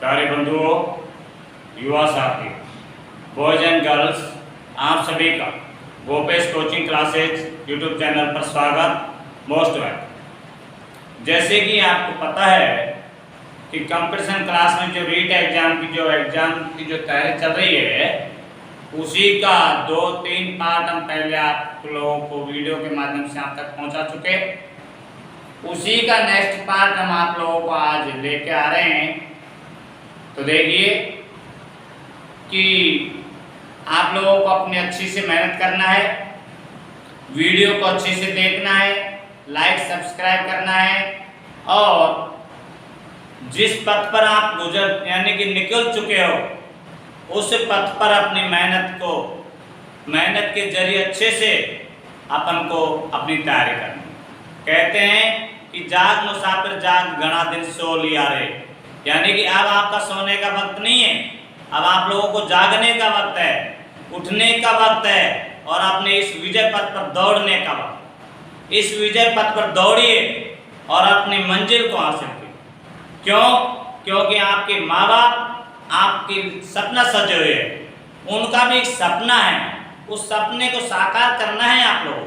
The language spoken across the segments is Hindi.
प्यारे बंधुओं, युवा साथी, बॉयज एंड गर्ल्स, आप सभी का Gopesh coaching classes YouTube channel पर स्वागत। Most welcome. जैसे कि आपको पता है कि कंपटीशन क्लास में जो रीट एग्जाम की जो तैयारी चल रही है, उसी का 2-3 पार्ट हम पहले आप लोगों को वीडियो के माध्यम से आप तक पहुंचा चुके। उसी का नेक्स्ट पार्ट हम आप लोगों को आज लेके आ रहे हैं। तो देखिए कि आप लोगों को अपनी अच्छी से मेहनत करना है, वीडियो को अच्छे से देखना है, लाइक सब्सक्राइब करना है और जिस पथ पर आप यानी कि निकल चुके हो, उस पथ पर अपनी मेहनत के जरिए अच्छे से अपन को अपनी तैयारी करनी। कहते हैं कि जाग मुसाफिर जाग घना दिन सो लिया रे, यानी कि अब आपका सोने का वक्त नहीं है, अब आप लोगों को जागने का वक्त है, उठने का वक्त है और अपने इस विजय पथ पर दौड़ने का वक्त। इस विजय पथ पर दौड़िए और अपनी मंजिल को हासिल कीजिए। क्यों? क्योंकि आपके माँ बाप आपकी सपना सजे हुए हैं, उनका भी एक सपना है, उस सपने को साकार करना है आप लोगों।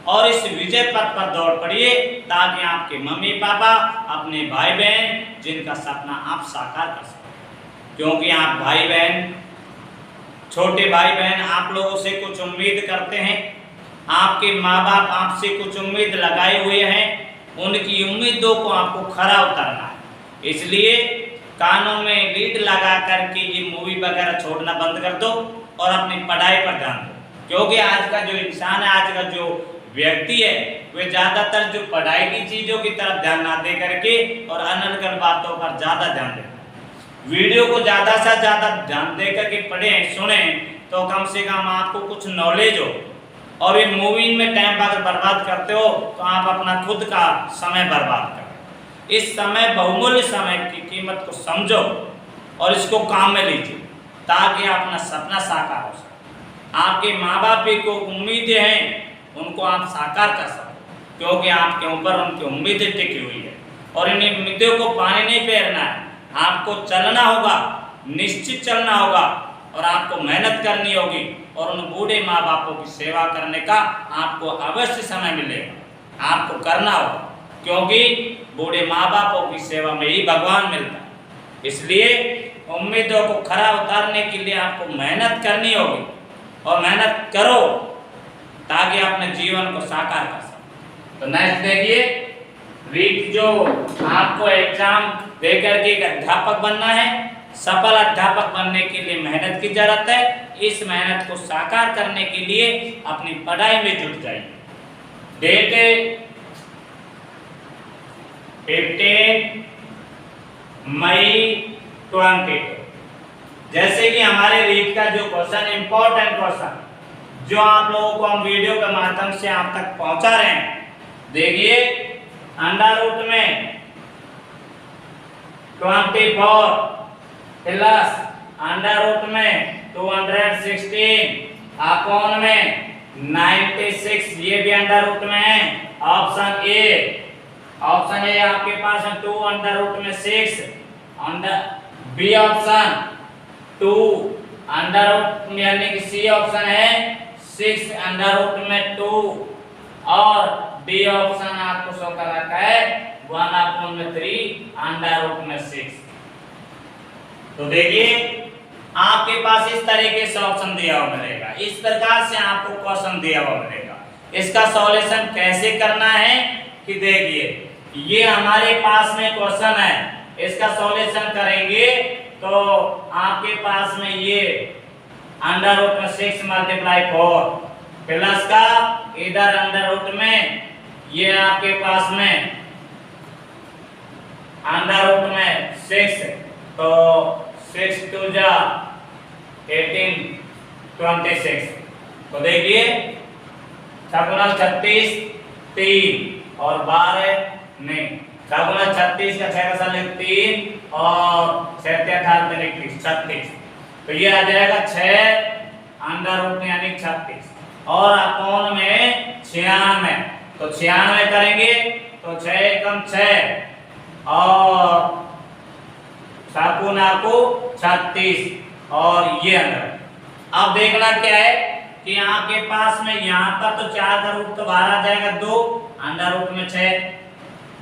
और इस विजय पथ पर दौड़ पड़िए ताकि आपके मम्मी पापा, अपने भाई बहन, जिनका सपना आप साकार कर सकें। क्योंकि आप भाई बहन, छोटे भाई बहन आप लोगों से कुछ उम्मीद करते हैं, आपके माँ बाप आपसे कुछ उम्मीद लगाए हुए हैं, उनकी उम्मीदों को आपको खरा उतरना है। इसलिए कानों में लीड लगा करके ये मूवी वगैरह छोड़ना बंद कर दो और अपनी पढ़ाई पर ध्यान दो। क्योंकि आज का जो इंसान है, आज का जो व्यक्ति है, वे ज़्यादातर जो पढ़ाई की चीज़ों की तरफ ध्यान ना दे करके और अनर्गल बातों पर ज़्यादा ध्यान देता है। वीडियो को ज़्यादा से ज़्यादा ध्यान दे करके पढ़ें, सुनें, तो कम से कम आपको कुछ नॉलेज हो। और ये मूवी में टाइम अगर बर्बाद करते हो तो आप अपना खुद का समय बर्बाद करें। इस समय, बहुमूल्य समय की कीमत को समझो और इसको काम में लीजिए ताकि अपना सपना साकार हो सके। आपके माँ बाप को उम्मीदें हैं, उनको आप साकार कर सको, क्योंकि आपके ऊपर उनकी उम्मीदें टिकी हुई है और इन उम्मीदों को पानी नहीं फेरना है। आपको चलना होगा, निश्चित चलना होगा और आपको मेहनत करनी होगी और उन बूढ़े माँ बापों की सेवा करने का आपको अवश्य समय मिलेगा, आपको करना होगा। क्योंकि बूढ़े माँ बापों की सेवा में ही भगवान मिलता है। इसलिए उम्मीदों को खरा उतारने के लिए आपको मेहनत करनी होगी और मेहनत करो ताकि अपने जीवन को साकार कर सको। तो नेक्स्ट देखिए, रीट जो आपको एग्जाम देकर के एक अध्यापक बनना है, सफल अध्यापक बनने के लिए मेहनत की जरूरत है। इस मेहनत को साकार करने के लिए अपनी पढ़ाई में जुट जाइए। डेट 15 मई 2022। जैसे कि हमारे रीट का जो क्वेश्चन, इंपॉर्टेंट क्वेश्चन जो आप लोगों को हम वीडियो के माध्यम से आप तक पहुंचा रहे हैं, देखिए अंडर रूट में 24 प्लस अंडर रूट में 216 अपॉन में 96, ये भी अंडर रूट में है। ऑप्शन ए आपके पास है 2 अंडर रूट में 6, बी ऑप्शन 2 अंडर रूट में, यानी कि सी ऑप्शन है 6 अंडर रूट में 2 और डी ऑप्शन आपको शो कर रखा है 1/3 अंडर रूट में 6। तो देखिए आपके पास इस तरीके से ऑप्शन दिया हुआ मिलेगा, इस प्रकार से आपको क्वेश्चन दिया हुआ मिलेगा। इसका सॉल्यूशन कैसे करना है कि देखिए ये हमारे पास में क्वेश्चन है, इसका सॉल्यूशन करेंगे तो आपके पास में ये अंडर रूट में 6 × 4 प्लस का इधर अंडर रूट में ये आपके पास में अंडर रूट में 6, तो 6 2 जा 18 26। तो देखिए 6 × 36 3 और 12 नहीं, 6 × 36 का 6 का 3 और 6 × 18 36। तो ये आ जाएगा 6 अंडर रूट में यानी 36 और अपॉन में 96। तो 96 करेंगे तो 6 × 6 और 6 9 36 और ये अंदर। अब देखना क्या है कि आपके पास में यहाँ पर तो 4 का रूट तो बाहर आ जाएगा 2 अंडर रूट में 6,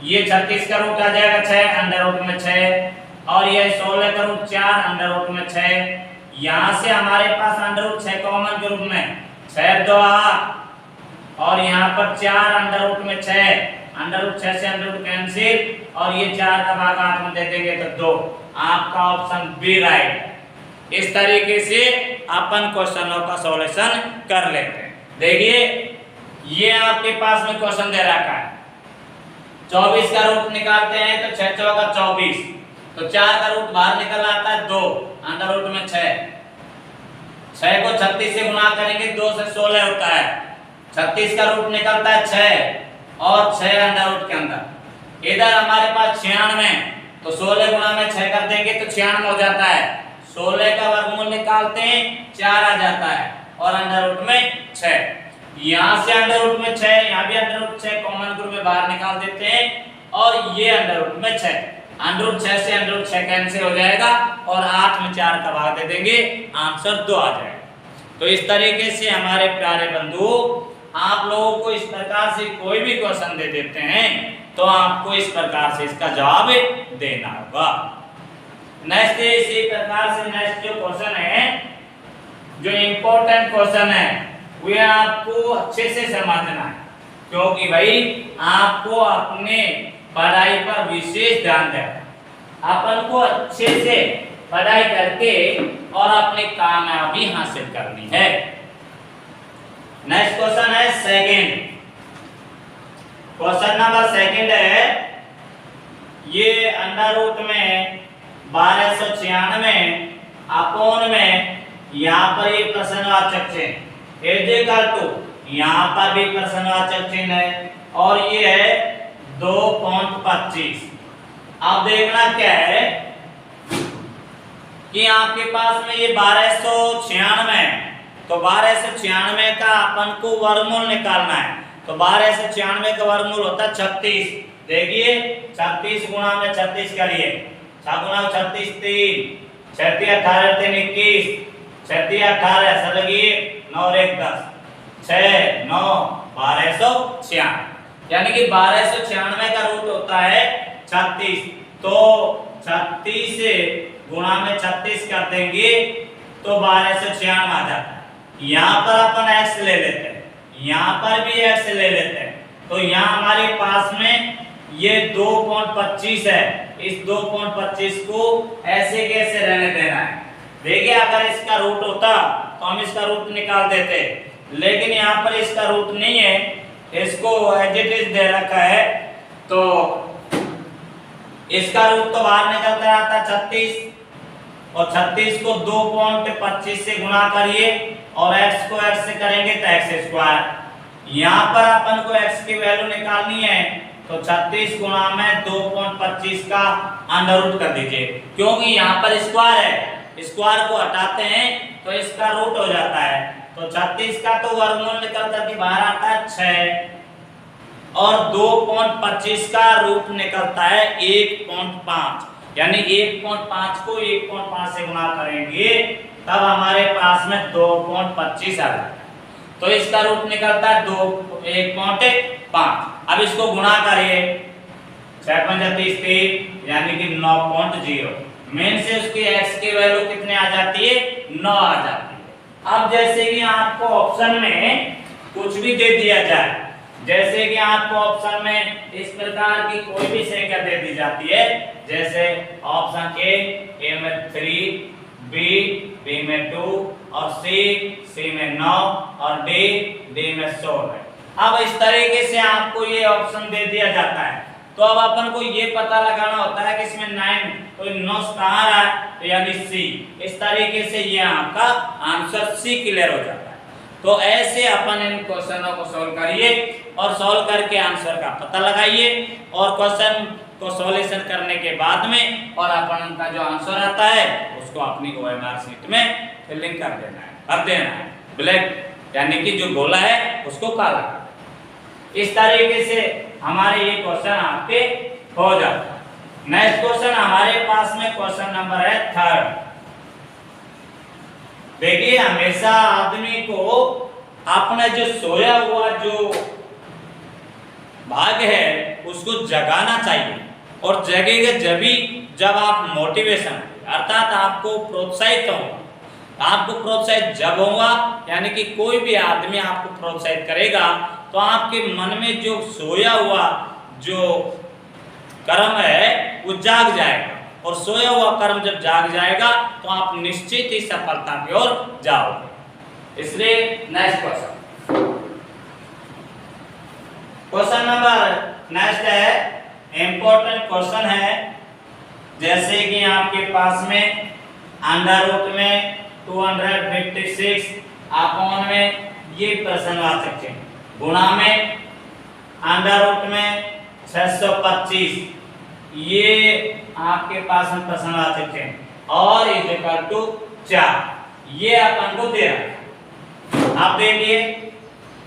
ये 36 का रूट आ जाएगा 6 अंडर रूट में 6 और ये 16 का रूट 4 अंडर रूट में 6। यहाँ से हमारे पास अंडर रूट 6 कॉमन के रूप में 6 2 8 और यहाँ पर 4 अंडर रूट में 6, अंडर रूट 6 से अंडर रूट कैंसिल और ये 4 का भाग 8 में दे देंगे तो 2। आपका ऑप्शन बी राइट है। इस तरीके से अपन क्वेश्चनों का सॉल्यूशन कर लेते हैं। देखिए ये आपके पास में क्वेश्चन दे रखा है 24 का रूट निकालते हैं तो 6 चौका 24, तो 4 का रूट बाहर निकल आता है 2 अंडर रूट में 6, 6 को 36 से गुणा करेंगे 2 से 16 होता है, 36 का रूट निकलता है 6 और 6 अंडर रूट के अंदर। इधर हमारे पास 96, तो 16 गुणा में 6 कर देंगे तो 96 हो जाता है, 16 का वर्गमूल निकालते हैं 4 आ जाता है और अंडर रूट में 6। यहाँ से अंडर रूट में 6, यहाँ भी अंडर रूट 6 कॉमन ग्रुप में बाहर निकाल देते हैं और ये अंडर रूट में 6, अंडर रूट 6 से अंडर रूट 6 कैंसिल हो जाएगा और 8 में 4 का भाग दे देंगे, आंसर 2 आ जाएगा। तो इस तरीके से हमारे प्यारे बंधु आप लोगों को इस प्रकार से कोई भी क्वेश्चन दे देते हैं तो आपको इस प्रकार से इसका जवाब देना होगा। नेक्स्ट इसी प्रकार से नेक्स्ट जो क्वेश्चन है, जो इम्पोर्टेंट क्वेश्चन है वो आपको अच्छे से समझना है, क्योंकि भाई आपको अपने पढ़ाई पर विशेष ध्यान देना है। अपन को अच्छे से पढ़ाई करके और अपनी कामयाबी हासिल करनी है। नेक्स्ट क्वेश्चन है सेकंड, क्वेश्चन नंबर सेकंड है, ये अंडर रूट में 1296 अपोन में यहाँ पर ये प्रश्नवाचक चिन्ह इक्वल टू, यहाँ पर भी प्रश्नवाचक चिन्ह है और ये है 2.25। अब देखना क्या है कि आपके पास में ये 1296, तो 1296 का अपन को वर्गमूल निकालना है, तो 1296 का वर्गमूल होता है 36। देखिए 36 गुणा में 36 करिए, 6 गुणा 36 3, 6 18 3 21, 6 18 सलगिए 9 1 10, 6 9 1296, यानी कि 1296 का रूट होता है 36, तो 36 से गुणा में 36 कर देंगे तो 1296 आ जाता है। यहाँ पर अपन x ले लेते हैं, यहाँ पर भी x ले लेते हैं, तो यहाँ हमारे पास में ये 2.25 है, इस 2.25 को ऐसे कैसे रहने देना है। देखिए अगर इसका रूट होता तो हम इसका रूट निकाल देते, लेकिन यहाँ पर इसका रूट नहीं है, इसको एज इट इज दे रखा है, तो इसका रूट तो बाहर निकलता आता है 36 और 36 को 2.25 से गुणा करिए और x को x से करेंगे तो x स्क्वायर। यहाँ पर अपन को x की वैल्यू निकालनी है, तो 36 गुणा में 2.25 का अंडर रूट कर दीजिए, क्योंकि यहाँ पर स्क्वायर है, स्क्वायर को हटाते हैं तो इसका रूट हो जाता है, तो 36 का तो वर्गमूल निकल करके बाहर आता है 6 और 2.25 का रूट निकलता है 1.5, यानी 1.5 को 1.5 से गुणा करेंगे तब हमारे पास में 2.25 आ जाएगा, तो इसका रूट निकलता है 1.5। अब इसको गुणा करिए 6 5 30 यानी कि 9.0, मेन से उसकी x की वैल्यू कितने आ जाती है 9 आ जाती है। अब जैसे कि आपको ऑप्शन में कुछ भी दे दिया जाए, जैसे कि आपको ऑप्शन में इस प्रकार की कोई भी संख्या दे दी जाती है, जैसे ऑप्शन ए में 3, बी में 2 और सी में 9 और डी में 16। अब इस तरीके से आपको ये ऑप्शन दे दिया जाता है, तो अब अपन को ये पता लगाना होता है कि इसमें 9 तो 9 कहाँ रहा है, तो यानी सी। इस तरीके से ये आपका आंसर सी क्लियर हो जाता है। तो ऐसे अपन इन क्वेश्चनों को सॉल्व करिए और सॉल्व करके आंसर का पता लगाइए और क्वेश्चन को सॉल्यूशन करने के बाद में और अपन का जो आंसर आता है उसको अपनी OMR शीट में फिलिंग कर देना है, ब्लैक यानी कि जो गोला है उसको काला। इस तरीके से हमारे ये क्वेश्चन आपके हो जाता है। नेक्स्ट क्वेश्चन हमारे पास में क्वेश्चन नंबर है थर्ड। देखिए हमेशा आदमी को अपना जो सोया हुआ जो भाग है उसको जगाना चाहिए, और जगेगा जब आप मोटिवेशन अर्थात आपको प्रोत्साहित होगा। आपको प्रोत्साहित जब होगा, यानी कि कोई भी आदमी आपको प्रोत्साहित करेगा तो आपके मन में जो सोया हुआ जो कर्म है वो जाग जाएगा, और सोया हुआ कर्म जब जाग जाएगा तो आप निश्चित ही सफलता की ओर जाओगे। इसलिए नेक्स्ट क्वेश्चन नंबर नेक्स्ट है, इंपॉर्टेंट क्वेश्चन है। जैसे कि आपके पास में अंडर रूट में 256 अपॉन में ये प्रश्नवाचक है, गुणा में अंडर रूट में 625 ये आपके पास में प्रश्नवाचक है, और इज इक्वल टू 4 ये अपन को दे रहा है। आप देखिए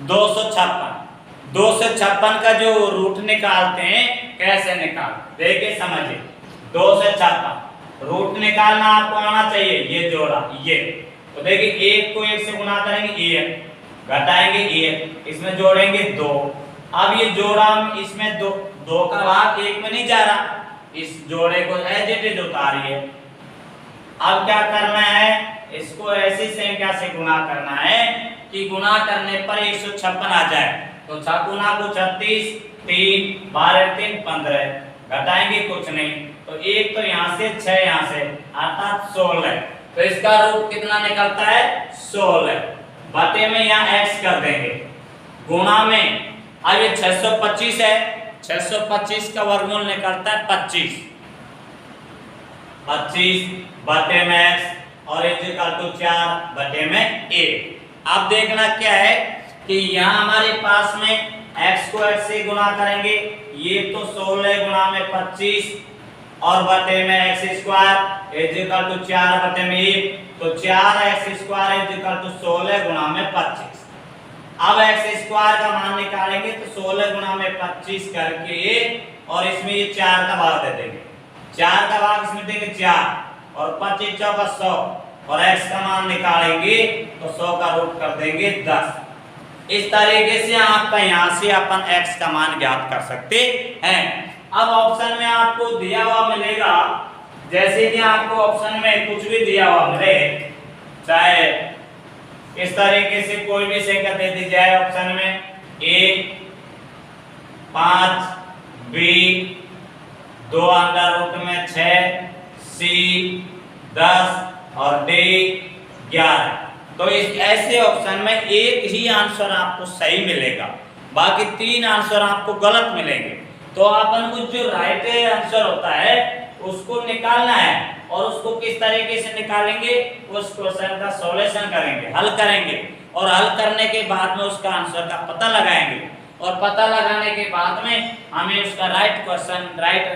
256 का जो रूट निकालते हैं कैसे निकालते, देखिए समझिए। 256 रूट निकालना आपको आना चाहिए, ये जोड़ा ये, तो देखिए 1 को 1 से गुणा करेंगे 1, घटाएंगे 1, इसमें जोड़ेंगे 2। अब ये जोड़ा इसमें 2 का भाग 1 में नहीं जा रहा, इस जोड़े को एज इट इज उतारिए। अब क्या करना है, इसको ऐसी संख्या से गुणा करना है कि गुणा करने पर 156 आ जाए। तो 6 गुना को 36, 3 12 3 15, घटाएंगे कुछ नहीं, तो 1 तो यहाँ से 6 यहाँ से, अर्थात 16। तो इसका रूट कितना निकलता है 16, बटे में यहाँ x कर देंगे, गुणा में अब ये 625 है, 625 का वर्गमूल निकलता है 25 बटे में x और इक्वल टू 4 बटे में 1। अब देखना क्या है कि यहाँ हमारे पास में x को x से गुणा करेंगे, ये तो 16 गुणा में 25 और बटे में x स्क्वायर इक्वल टू 4 बटे में 1, तो 4x स्क्वायर इक्वल टू 16 गुणा में 25। अब x स्क्वायर का मान निकालेंगे तो 16 गुणा में 25 करके और इसमें ये 4 का भाग दे देंगे, 4 का भाग इसमें देंगे 4 और 25 चौका 100, और x का मान निकालेंगे तो 100 का रूट कर देंगे 10। इस तरीके से आपका यहाँ से अपन x का मान ज्ञात कर सकते हैं। अब ऑप्शन में आपको दिया हुआ मिलेगा, जैसे कि आपको ऑप्शन में कुछ भी दिया हुआ मिले, चाहे इस तरीके से कोई भी संख्या दे दी जाए ऑप्शन में, a 5 b 2 अंडर रूट में 6 c 10 और d 11, तो इस ऐसे ऑप्शन में एक ही आंसर आपको सही मिलेगा, बाकी 3 आंसर आपको गलत मिलेंगे। तो अपन को जो राइट आंसर होता है उसको निकालना है, और उसको किस तरीके से निकालेंगे, उस क्वेश्चन का सॉल्यूशन करेंगे, हल करेंगे, और हल करने के बाद में उसका आंसर का पता लगाएंगे, और पता लगाने के बाद में हमें उसका राइट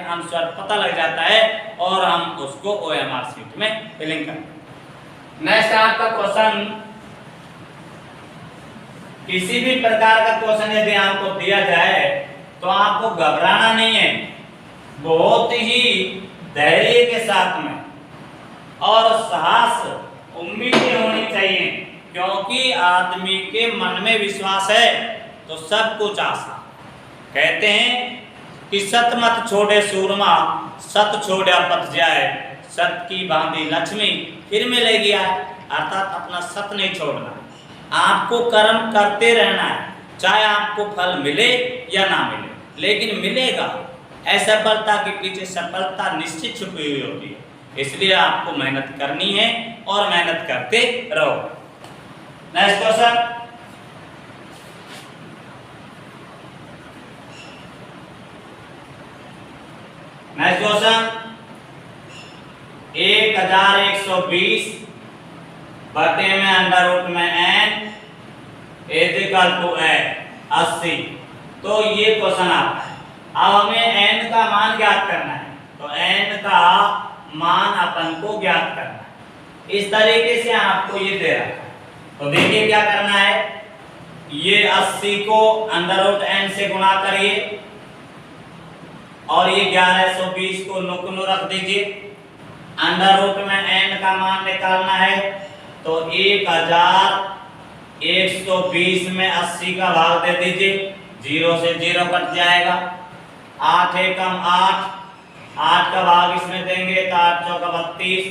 आंसर पता लग जाता है, और हम उसको OMR शीट में फिलिंग करेंगे। नेक्स्ट आपका क्वेश्चन, किसी भी प्रकार का क्वेश्चन यदि आपको दिया जाए तो आपको घबराना नहीं है, बहुत ही धैर्य के साथ में और साहस उम्मीदें होनी चाहिए, क्योंकि आदमी के मन में विश्वास है तो सब कुछ आसान। कहते हैं कि सत मत छोड़े सूरमा, सत छोड़ा पत जाए, सत की बांधी लक्ष्मी फिर मिलेगी आए, अर्थात अपना सत नहीं छोड़ना, आपको कर्म करते रहना है, चाहे आपको फल मिले या ना मिले, लेकिन मिलेगा। असफलता के पीछे सफलता निश्चित छुपी हुई होती है, इसलिए आपको मेहनत करनी है और मेहनत करते रहो। नेक्स्ट क्वेश्चन, नेक्स्ट क्वेश्चन 1120 बटे में अंडर रूट में n इक्वल टू 80, तो ये क्वेश्चन आता है। अब हमें n का मान ज्ञात करना है, तो n का मान अपन को ज्ञात करना है। इस तरीके से आपको ये दे रहा है, तो देखिए क्या करना है, ये 80 को अंडर रूट n से गुणा करिए, और ये 1120 को नुकनू रख दीजिए। अंडर रूट में n का मान निकालना है तो 1120 में 80 का भाग दे दीजिए, 0 से 0 कट जाएगा। 8 एकम 8, 8 का भाग इसमें देंगे तो 8 चौका 32।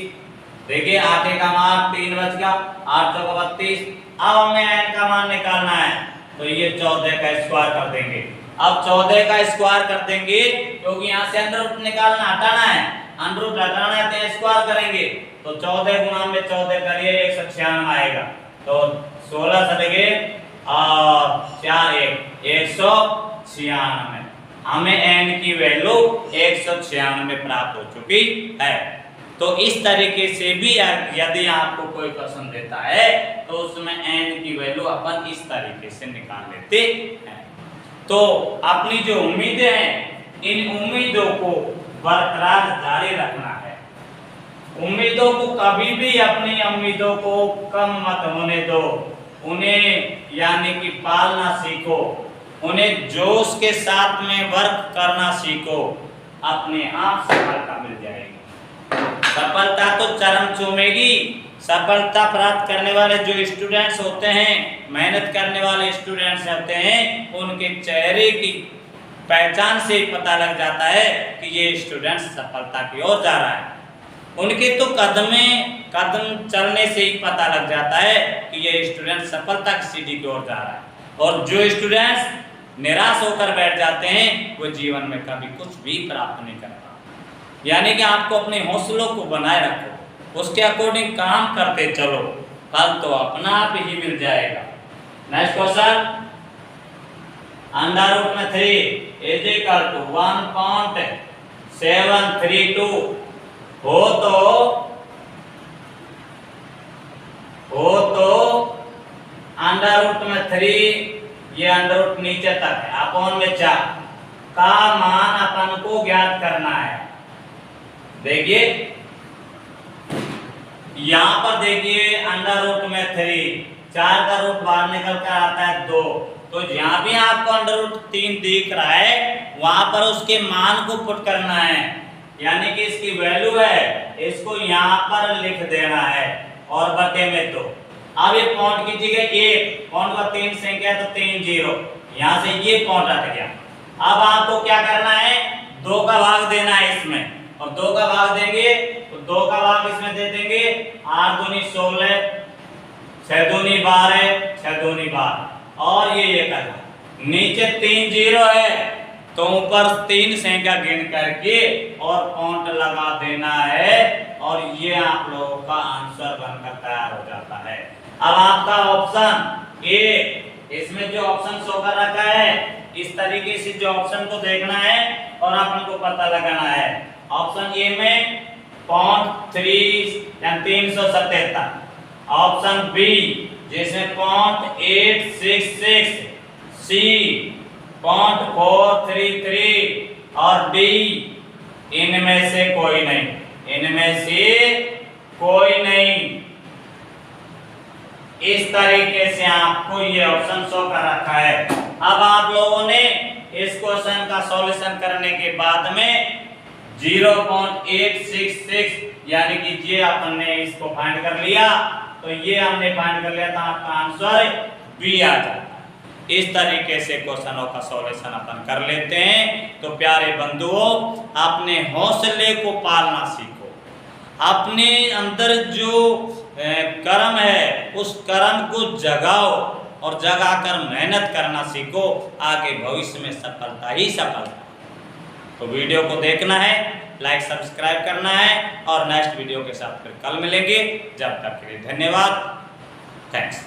देखिए 8 एकम 8, 3 बच गया, 8 चौका 32। अब हमें n का मान निकालना है तो ये 14 का स्क्वायर कर देंगे। अब 14 का स्क्वायर कर देंगे क्योंकि यहाँ से अंडर रूट निकालना हटाना है, अंडर रूट हटाना है तो स्क्वायर करेंगे तो 14 गुणा में 14 करिए 196 आएगा। तो 16 सटेगे और 4 196। हमें n की वैल्यू 196 प्राप्त हो चुकी है। तो इस तरीके से भी यदि आपको कोई क्वेश्चन देता है तो उसमें n की वैल्यू अपन इस तरीके से निकाल लेते हैं। तो अपनी जो उम्मीदें हैं इन उम्मीदों को बरकरार जारी रखना है। उम्मीदों को कभी भी अपनी उम्मीदों को कम मत होने दो, उन्हें यानी कि पालना सीखो, उन्हें जोश के साथ में वर्क करना सीखो, अपने आप सफलता मिल जाएगी। सफलता तो चरम चूमेगी। सफलता प्राप्त करने वाले जो स्टूडेंट्स होते हैं, मेहनत करने वाले स्टूडेंट्स होते हैं, उनके चेहरे की पहचान से पता लग जाता है कि ये स्टूडेंट सफलता की ओर जा रहा है। उनके तो कदम चलने से ही पता लग जाता है कि ये स्टूडेंट सफलता की सीढ़ी की ओर जा रहा है। और जो स्टूडेंट्स निराश होकर बैठ जाते हैं वो जीवन में कभी कुछ भी प्राप्त नहीं कर पाते। यानी कि आपको अपने हौसलों को बनाए रखो, उसके अकॉर्डिंग काम करते चलो, फल तो अपना आप ही मिल जाएगा। नेक्स्ट क्वेश्चन, अंडर रूट में 3 इज इक्वल टू 1.732 हो तो अंडर रूट में 3 ये अंडर रूट नीचे तक है अपॉन में 4 का मान अपन को ज्ञात करना है। देखिए यहाँ पर देखिए अंडर रूट में 3, 4 का रूट बाहर निकल कर आता है 2, तो जहाँ भी आपको अंडर रूट 3 दिख रहा है वहां पर उसके मान को पुट करना है, यानी कि इसकी वैल्यू है इसको यहाँ पर लिख देना है और बटे में 2। अब ये पॉइंट कीजिएगा 1, पॉइंट का 3 संख्या तो 3 0, यहाँ से ये पॉइंट हट गया। अब आपको क्या करना है, 2 का भाग देना है इसमें, और 2 का भाग देंगे तो 2 का भाग इसमें दे देंगे 8 दूनी 16, 6 दूनी 12, 6 दूनी 12 और ये करना। नीचे 3 0 है तो ऊपर 3 संख्या गिन करके और पॉइंट लगा देना है और ये आप लोगों का आंसर बनकर तैयार हो जाता है। अब आपका ऑप्शन ए, इसमें जो ऑप्शन शो कर रखा है इस तरीके से जो ऑप्शन को देखना है और अपन को पता लगाना है। ऑप्शन ए में 0.377, ऑप्शन बी जिसमें 0.866, सी 0.433 और डी इनमें से कोई नहीं, इनमें से कोई नहीं। इस तरीके से आपको ये ऑप्शन शो कर रखा है। अब आप लोगों ने इस क्वेश्चन का सॉल्यूशन करने के बाद में 0.866 यानी कि ये अपन ने इसको फाइंड कर लिया, तो ये हमने फाइंड कर लिया था, आपका आंसर बी आ जाता। इस तरीके से क्वेश्चनों का सॉल्यूशन अपन कर लेते हैं। तो प्यारे बंधुओं, अपने हौसले को पालना सीखो, अपने अंदर जो कर्म है उस कर्म को जगाओ और जगाकर मेहनत करना सीखो, आगे भविष्य में सफलता ही सफलता। तो वीडियो को देखना है, लाइक सब्सक्राइब करना है और नेक्स्ट वीडियो के साथ फिर कल मिलेंगे। जब तक के लिए धन्यवाद, थैंक्स।